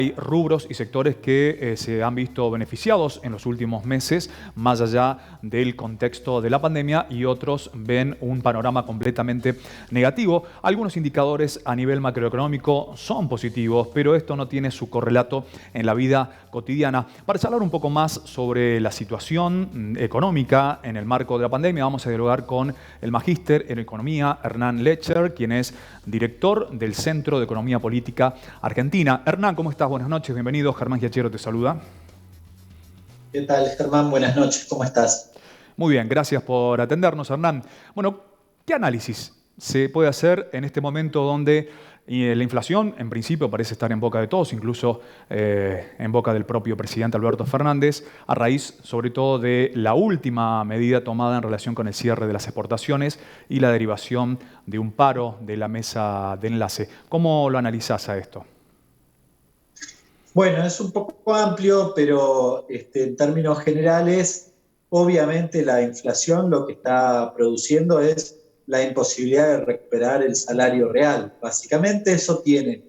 Hay rubros y sectores que se han visto beneficiados en los últimos meses, más allá del contexto de la pandemia, y otros ven un panorama completamente negativo. Algunos indicadores a nivel macroeconómico son positivos, pero esto no tiene su correlato en la vida cotidiana. Para charlar un poco más sobre la situación económica en el marco de la pandemia, vamos a dialogar con el magíster en Economía, Hernán Lecher, quien es director del Centro de Economía Política Argentina. Hernán, ¿cómo estás? Buenas noches, bienvenido. Germán Giachero te saluda. ¿Qué tal, Germán? Buenas noches, ¿cómo estás? Muy bien, gracias por atendernos, Hernán. Bueno, ¿qué análisis se puede hacer en este momento donde la inflación, en principio, parece estar en boca de todos, incluso en boca del propio presidente Alberto Fernández, a raíz, sobre todo, de la última medida tomada en relación con el cierre de las exportaciones y la derivación de un paro de la mesa de enlace? ¿Cómo lo analizás a esto? Bueno, es un poco amplio, pero en términos generales, obviamente la inflación lo que está produciendo es la imposibilidad de recuperar el salario real. Básicamente eso tiene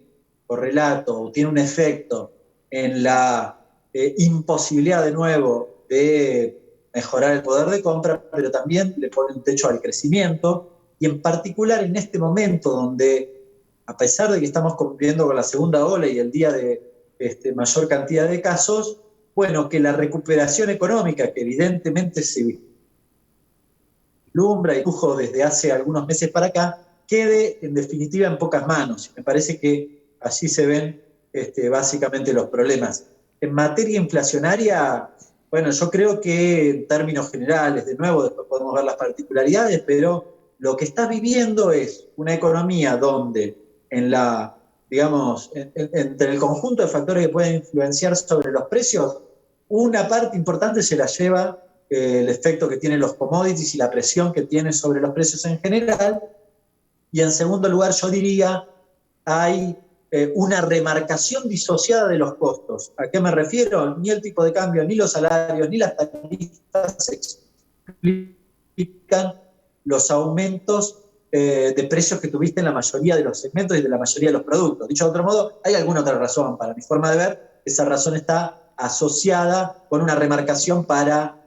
correlato o tiene un efecto en la imposibilidad de nuevo de mejorar el poder de compra, pero también le pone un techo al crecimiento y en particular en este momento donde, a pesar de que estamos conviviendo con la segunda ola y el día de mayor cantidad de casos, bueno, que la recuperación económica, que evidentemente se vislumbra y dibujo desde hace algunos meses para acá, quede en definitiva en pocas manos. Me parece que así se ven básicamente los problemas. En materia inflacionaria, bueno, yo creo que en términos generales, de nuevo, después podemos ver las particularidades, pero lo que está viviendo es una economía donde en la digamos, entre el conjunto de factores que pueden influenciar sobre los precios, una parte importante se la lleva el efecto que tienen los commodities y la presión que tiene sobre los precios en general. Y en segundo lugar, yo diría, hay una remarcación disociada de los costos. ¿A qué me refiero? Ni el tipo de cambio, ni los salarios, ni las tarifas explican los aumentos de precios que tuviste en la mayoría de los segmentos y de la mayoría de los productos. Dicho de otro modo, hay alguna otra razón. Para mi forma de ver, esa razón está asociada con una remarcación para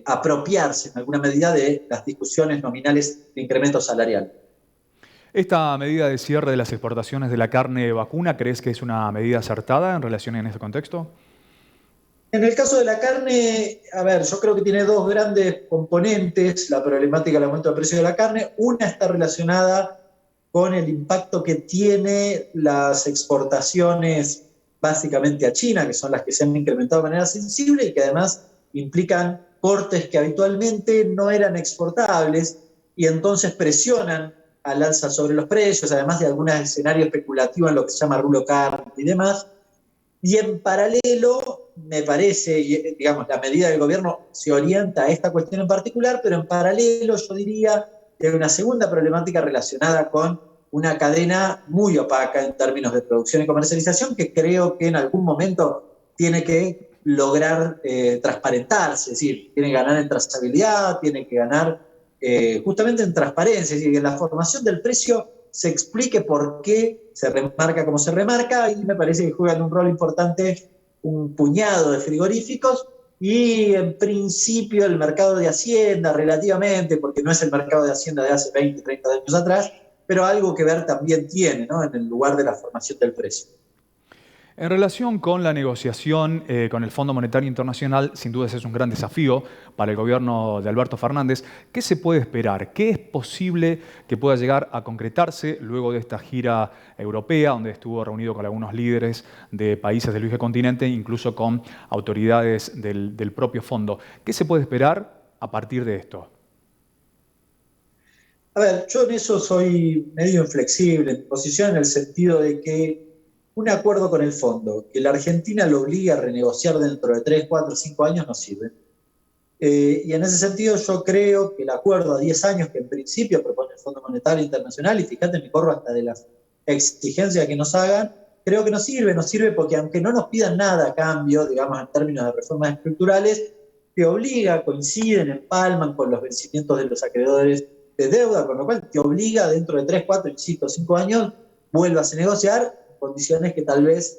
apropiarse en alguna medida de las discusiones nominales de incremento salarial. ¿Esta medida de cierre de las exportaciones de la carne vacuna crees que es una medida acertada en relación en este contexto? En el caso de la carne, a ver, yo creo que tiene dos grandes componentes la problemática del aumento de precio de la carne. Una está relacionada con el impacto que tiene las exportaciones básicamente a China, que son las que se han incrementado de manera sensible y que además implican cortes que habitualmente no eran exportables y entonces presionan al alza sobre los precios, además de algún escenario especulativo en lo que se llama rulo carne y demás. Y en paralelo, me parece, digamos, la medida del gobierno se orienta a esta cuestión en particular, pero en paralelo yo diría que hay una segunda problemática relacionada con una cadena muy opaca en términos de producción y comercialización que creo que en algún momento tiene que lograr transparentarse, es decir, tiene que ganar en trazabilidad, tiene que ganar justamente en transparencia, es decir, en la formación del precio se explique por qué se remarca como se remarca, y me parece que juegan un rol importante un puñado de frigoríficos y en principio el mercado de Hacienda relativamente, porque no es el mercado de Hacienda de hace 20, 30 años atrás, pero algo que ver también tiene, ¿no?, en el lugar de la formación del precio. En relación con la negociación con el Fondo Monetario Internacional, sin duda ese es un gran desafío para el gobierno de Alberto Fernández. ¿Qué se puede esperar? ¿Qué es posible que pueda llegar a concretarse luego de esta gira europea, donde estuvo reunido con algunos líderes de países del viejo continente, incluso con autoridades del propio fondo? ¿Qué se puede esperar a partir de esto? A ver, yo en eso soy medio inflexible en posición en el sentido de que un acuerdo con el fondo, que la Argentina lo obligue a renegociar dentro de 3, 4, 5 años, no sirve. Y en ese sentido yo creo que el acuerdo a 10 años que en principio propone el Fondo Monetario Internacional, y fíjate, me corro hasta de las exigencias que nos hagan, creo que no sirve porque aunque no nos pidan nada a cambio, digamos en términos de reformas estructurales, te obliga, coinciden, empalman con los vencimientos de los acreedores de deuda, con lo cual te obliga dentro de 3, 4, insisto, 5 años, vuelvas a negociar condiciones que tal vez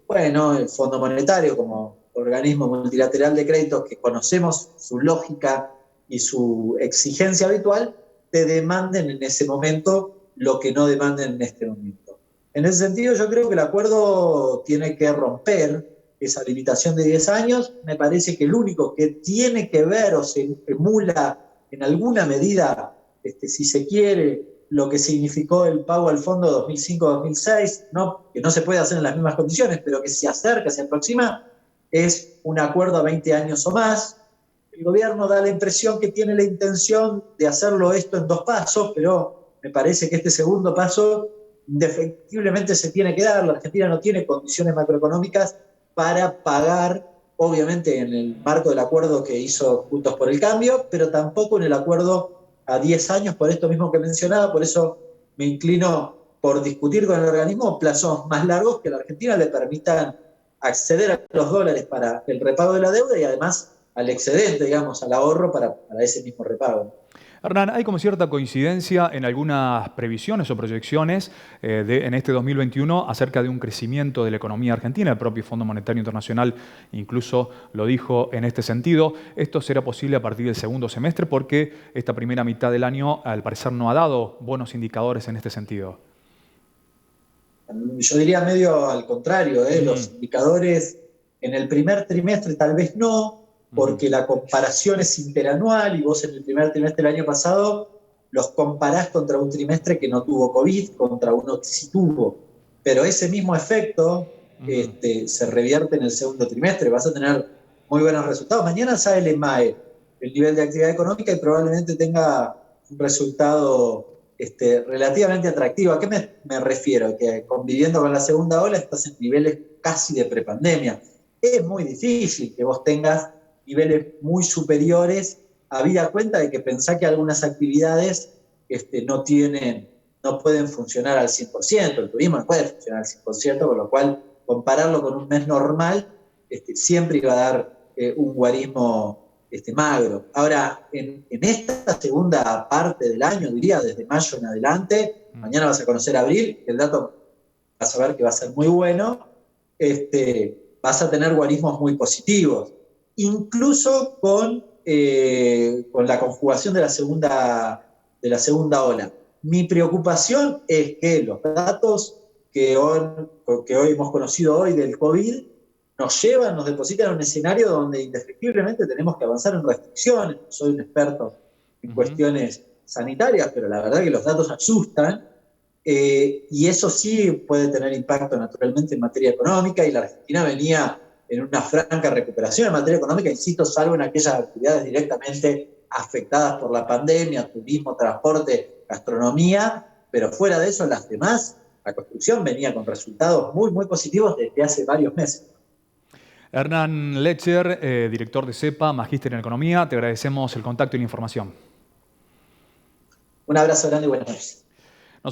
bueno, el Fondo Monetario como organismo multilateral de créditos que conocemos su lógica y su exigencia habitual, te demanden en ese momento lo que no demanden en este momento. En ese sentido, yo creo que el acuerdo tiene que romper esa limitación de 10 años. Me parece que el único que tiene que ver o se emula en alguna medida, si se quiere, lo que significó el pago al fondo 2005-2006, ¿no? Que no se puede hacer en las mismas condiciones, pero que se acerca, se aproxima, es un acuerdo a 20 años o más. El gobierno da la impresión que tiene la intención de hacerlo esto en 2 pasos, pero me parece que este segundo paso indefectiblemente se tiene que dar. La Argentina no tiene condiciones macroeconómicas para pagar, obviamente en el marco del acuerdo que hizo Juntos por el Cambio, pero tampoco en el acuerdo a 10 años, por esto mismo que mencionaba. Por eso me inclino por discutir con el organismo plazos más largos que a la Argentina le permitan acceder a los dólares para el repago de la deuda y además al excedente, digamos, al ahorro para ese mismo repago. Hernán, hay como cierta coincidencia en algunas previsiones o proyecciones en este 2021 acerca de un crecimiento de la economía argentina. El propio Fondo Monetario Internacional incluso lo dijo en este sentido. Esto será posible a partir del segundo semestre porque esta primera mitad del año, al parecer, no ha dado buenos indicadores en este sentido. Yo diría medio al contrario, los indicadores en el primer trimestre tal vez no, porque la comparación es interanual y vos en el primer trimestre del año pasado los comparás contra un trimestre que no tuvo COVID, contra uno que sí tuvo. Pero ese mismo efecto se revierte en el segundo trimestre, vas a tener muy buenos resultados. Mañana sale el EMAE, el nivel de actividad económica, y probablemente tenga un resultado relativamente atractivo. ¿A qué me refiero? Que conviviendo con la segunda ola estás en niveles casi de prepandemia. Es muy difícil que vos tengas niveles muy superiores, habida cuenta de que pensá que algunas actividades no pueden funcionar al 100%, el turismo no puede funcionar al 100%, con lo cual compararlo con un mes normal siempre iba a dar un guarismo magro. Ahora, en esta segunda parte del año, diría desde mayo en adelante, mañana vas a conocer abril, el dato vas a ver que va a ser muy bueno, vas a tener guarismos muy positivos, incluso con la conjugación de la segunda ola. Mi preocupación es que los datos que hoy hemos conocido hoy del COVID nos depositan en un escenario donde indefectiblemente tenemos que avanzar en restricciones. No soy un experto en cuestiones sanitarias, pero la verdad que los datos asustan, y eso sí puede tener impacto naturalmente en materia económica, y la Argentina venía en una franca recuperación en materia económica, insisto, salvo en aquellas actividades directamente afectadas por la pandemia, turismo, transporte, gastronomía, pero fuera de eso, las demás, la construcción venía con resultados muy, muy positivos desde hace varios meses. Hernán Lecher, director de CEPA, magíster en Economía, te agradecemos el contacto y la información. Un abrazo grande y buenas noches.